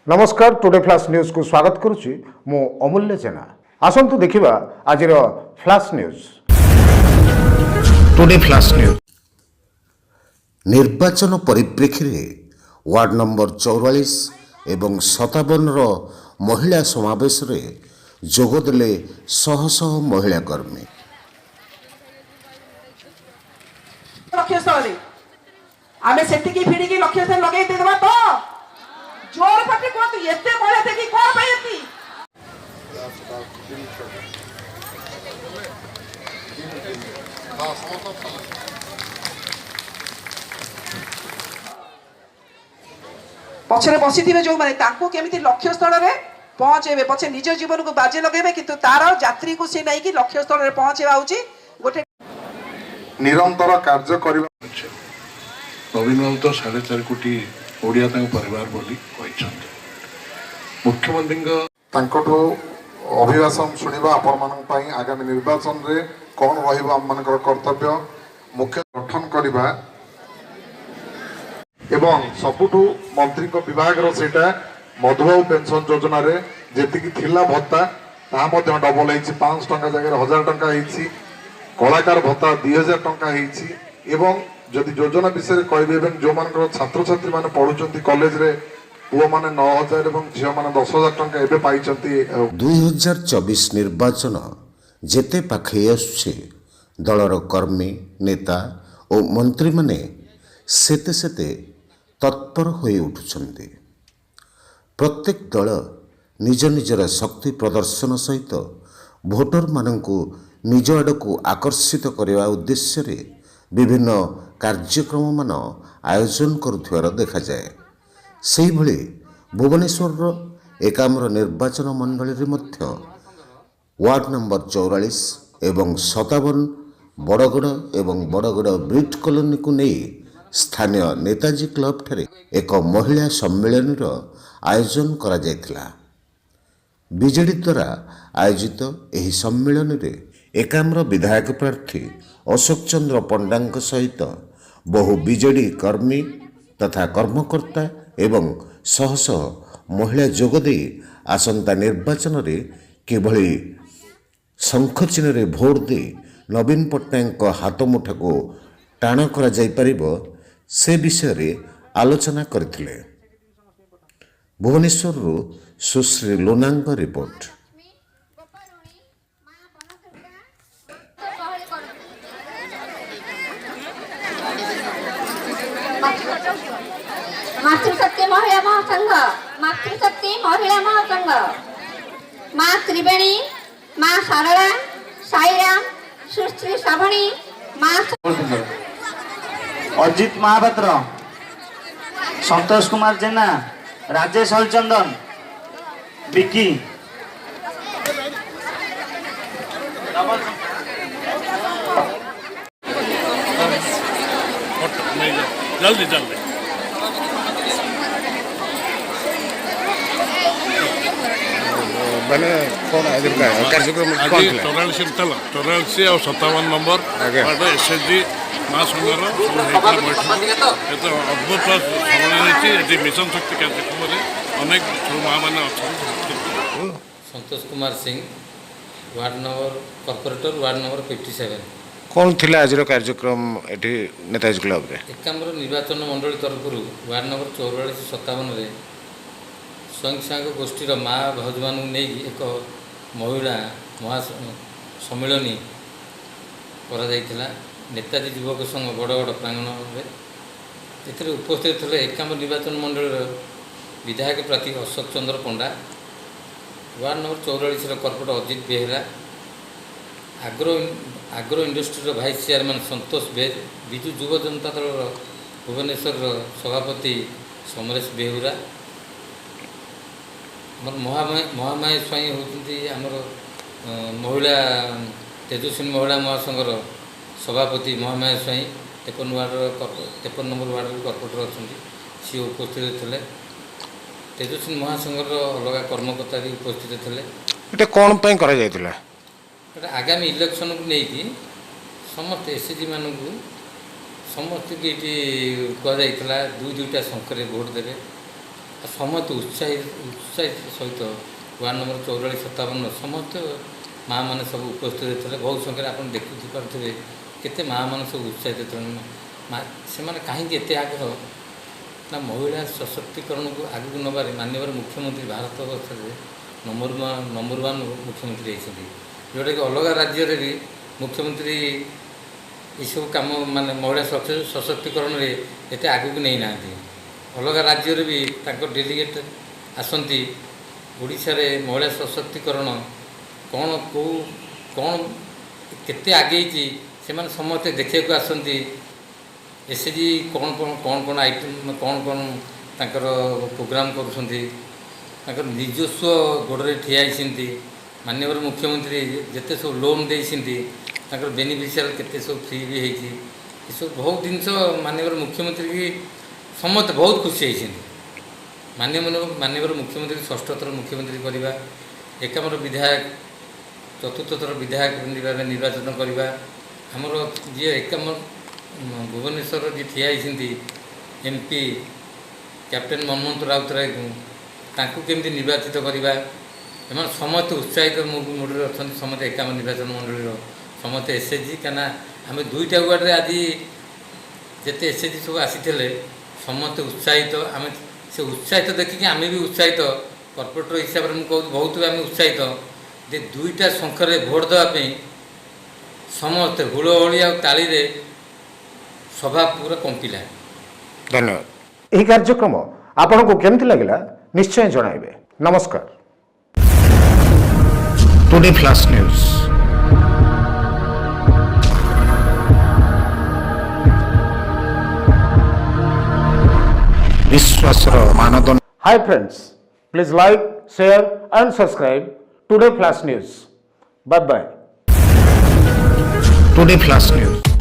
नमस्कार today flush news को स्वागत करुच्ची मु अमूल्य जेना आसंतु देखिबा आज flush news. Today flush news निर्वाचन परिप्रेक्षी वार्ड नंबर 44 एवं 57 महिला समावेश रे जोगदेले शह शह महिला कर्मी। आमे सेटिकी फिडिकी लक्ष्य से लगे देबा तो जोर पाटे को तो एते बळे थे कि कोन पायती पछरे बसिथिबे जो माने तांको केमिति लक्ष्य स्थल रे पहुंचेबे पछे निज जीवन को बाजे लगेबे किंतु तार यात्री को से नै कि लक्ष्य स्थल रे पहुंचेबा होची गोटे निरंतर कार्य करबा नवीन बाबू तो 4.5 कोटी ओडिया परिवार बोली मुख्यमंत्री अभिभाषण शुणा आपण आगामी निर्वाचन रे कौन रम कर्तव्य मुख्य गठन करवा एवं सबुठु मंत्री विभाग सेटा मधुबाबू पेंशन योजना रे जेतिकी थिला भत्ता ता मध्य डबल होईछि 500 टंका जगह 1000 टंका होईछि कलाकार भत्ता 2000 टंका होईछि एवं जदि योजना विषय कहबे जो मान छात्र छात्री माने पढुचंती कॉलेज रे पुओ माने 9000 एवं झियो माने 10000 टंका एबे पाइचंती। 2024 निर्वाचन जेते पाखे आछे दलर कर्मी नेता और मंत्री माने सेते सेते तत्पर होई उठुचंती। प्रत्येक दल निज निजर शक्ति प्रदर्शन सहित भोटर मानंकु निज आडकु आकर्षित करने उद्देश्य रे विभिन्न कार्यक्रम मान आयोजन करुथिबार देखा जाए। सेही भली भुवनेश्वर एकाम्र निर्वाचन मंडली रे मध्य वार्ड नंबर 44 एवं 57 बड़गड़ एवं बड़गड़ ब्रिट कॉलोनी को नहीं स्थानीय नेताजी क्लब ठारे एक महिला सम्मेलन आयोजन करा जायतिला। बीजेडी द्वारा आयोजित एही सम्मेलन रे एकाम्र विधायक प्रार्थी अशोक चंद्र पंडा सहित बहु बीजेडी कर्मी तथा कर्मकर्ता एवं शह शह महिला जोगदे आसंता निर्वाचन रे किभली शंख चिन्ह रे भोट दे नवीन पट्टनायक हाथ मुठा को टाण करा जाय परिबो से विषय रे आलोचना करथिले। भुवनेश्वर रो सुश्री लोनांग रिपोर्ट। मातृशक्ति महिला महासंघ मातृशक्ति महिला महासंघ माँ त्रिवेणी माँ शारदा साईराम सुश्री श्रावणी माँ अजित महापात्र संतोष कुमार जेना राजेश हलचंदन विकी जल्दी जल्दी मैंने कौन कार्यक्रम आज 84 और 57 नंबर एसएचजी महासंघर बैठक अद्भुत सम्मेलन मिशन शक्ति कार्यक्रम अनेक माँ मैंने Santosh Kumar Singh ward number corporator ward number 57 कौन थिला आज कार्यक्रम एठी नेताजी क्लब रे एकाम्र निर्वाचन मंडली तरफ वार्ड नंबर 44 57 रे स्वयं सहायक गोष्ठीर माँ भाउज मान नहीं एक महिला महासम्मिलनी करा नेताजी युवक संघ बड़गड़ प्रांगण में उपस्थित थे एकाम्र निर्वाचन मंडल विधायक प्रार्थी Ashok Chandra Panda ward number 44 corporator Ajit Behera agro industry vice chairman Santosh बेद विजु युव जनता दल भुवनेश्वर सभापति समरेश बेहुरा महामाया स्वाई होती आमर महिला तेजस्विनी महिला महासंघर सभापति महामाया स्वाई 53 नंबर वार्ड कॉर्पोरेटर अच्छा सी उपस्थित थे तेजस्विनी महासंघर अलग कर्मकर्ता भी उपस्थित थे। कौन करा जायतिला आगामी इलेक्शन को लेकिन समस्त एसएचजी मानू समस्त को ये कहुला दुईटा शंखरे भोट देवे ସମସ୍ତେ ଉତ୍ସାହିତ ସହିତ ୱାର୍ଡ଼ ନମ୍ବର 44-57 ସମସ୍ତ ମାଆମାନେ ସବୁ ଉପସ୍ଥିତ ଥିଲେ। ବହୁତ ସଂଖ୍ୟାରେ ଆପଣ ଦେଖିପାରୁଥିବେ କେତେ ମାଆମାନେ ସବୁ ଉତ୍ସାହିତ ଥିଲେ। ସେମାନେ କାହିଁକି ଏତେ ଆଗ୍ରହ ନା ମହିଳା ସଶକ୍ତିକରଣକୁ ଆଗକୁ ନେବାରେ ମାନ୍ୟବର ମୁଖ୍ୟମନ୍ତ୍ରୀ ଭାରତ ବର୍ଷରେ ନମ୍ବର ୱାନ୍ ମୁଖ୍ୟମନ୍ତ୍ରୀ ହେଇଛନ୍ତି, ଯେଉଁଟାକି ଅଲଗା ରାଜ୍ୟରେ ବି ମୁଖ୍ୟମନ୍ତ୍ରୀ ଏସବୁ କାମ ମାନେ ମହିଳା ସଶକ୍ତିକରଣରେ ଏତେ ଆଗକୁ ନେଇନାହାନ୍ତି। ଅଲଗା ରାଜ୍ୟରେ ବି ତାଙ୍କ ଡେଲିଗେଟ୍ ଆସନ୍ତି ଓଡ଼ିଶାରେ ମହିଳା ସଶକ୍ତିକରଣ କ'ଣ କେତେ ଆଗେଇଛି ସେମାନେ ସମସ୍ତେ ଦେଖିବାକୁ ଆସନ୍ତି। ଏସ୍ଏଚ୍ଜି କ'ଣ ଆଇଟମ୍ କ'ଣ ତାଙ୍କର ପ୍ରୋଗ୍ରାମ୍ କରୁଛନ୍ତି, ତାଙ୍କର ନିଜସ୍ୱ ଗୋଡ଼ରେ ଠିଆ ହେଇଛନ୍ତି। ମାନ୍ୟବର ମୁଖ୍ୟମନ୍ତ୍ରୀ ଯେତେ ସବୁ ଲୋନ୍ ଦେଇଛନ୍ତି ତାଙ୍କର ବେନିଫିସିଆର କେତେ ସବୁ ଫ୍ରି ବି ହେଇଛି। ଏସବୁ ବହୁତ ଜିନିଷ ମାନ୍ୟବର ମୁଖ୍ୟମନ୍ତ୍ରୀ କି ସମସ୍ତେ ବହୁତ ଖୁସି ହେଇଛନ୍ତି। ମାନ୍ୟବର ମୁଖ୍ୟମନ୍ତ୍ରୀ ଷଷ୍ଠ ଥର ମୁଖ୍ୟମନ୍ତ୍ରୀ କରିବା, ଏକାମ୍ର ବିଧାୟକ ଚତୁର୍ଥ ଥର ବିଧାୟକ ନିର୍ବାଚନ କରିବା, ଆମର ଯିଏ ଏକାମ୍ର ଭୁବନେଶ୍ୱର ଯିଏ ଠିଆ ହେଇଛନ୍ତି MP କ୍ୟାପ୍ଟେନ୍ ମନମୋହନ ରାଉତରାୟଙ୍କୁ ତାଙ୍କୁ କେମିତି ନିର୍ବାଚିତ କରିବା, ଏମାନେ ସମସ୍ତେ ଉତ୍ସାହିତ ମୁଡ଼ରେ ଅଛନ୍ତି। ସମସ୍ତେ ଏକାମ୍ର ନିର୍ବାଚନ ମଣ୍ଡଳୀର ସମସ୍ତେ SHG, କାହିଁକିନା ଆମେ 2ଟା ୱାର୍ଡ଼ରେ ଆଜି ଯେତେ SHG ସବୁ ଆସିଥିଲେ ସମସ୍ତେ ଉତ୍ସାହିତ। ଆମେ ସେ ଉତ୍ସାହିତ ଦେଖିକି ଆମେ ବି ଉତ୍ସାହିତ, କର୍ପୋରେଟର ହିସାବରେ ମୁଁ କହୁଛି ବହୁତ ଆମେ ଉତ୍ସାହିତ ଯେ 2ଟା ଶଙ୍ଖରେ ଭୋଟ୍ ଦେବା ପାଇଁ ସମସ୍ତେ ହୁଳହୁଳି ଆଉ ତାଳିରେ ସଭା ପୁରା କମ୍ପିଲା। ଧନ୍ୟବାଦ। ଏହି କାର୍ଯ୍ୟକ୍ରମ ଆପଣଙ୍କୁ କେମିତି ଲାଗିଲା ନିଶ୍ଚୟ ଜଣାଇବେ। ନମସ୍କାର। Today flash news. ବିଶ୍ୱାସର ମାନଦଣ୍ଡ। Hi friends, please like, share and subscribe today flash news. Bye bye. Today flash news.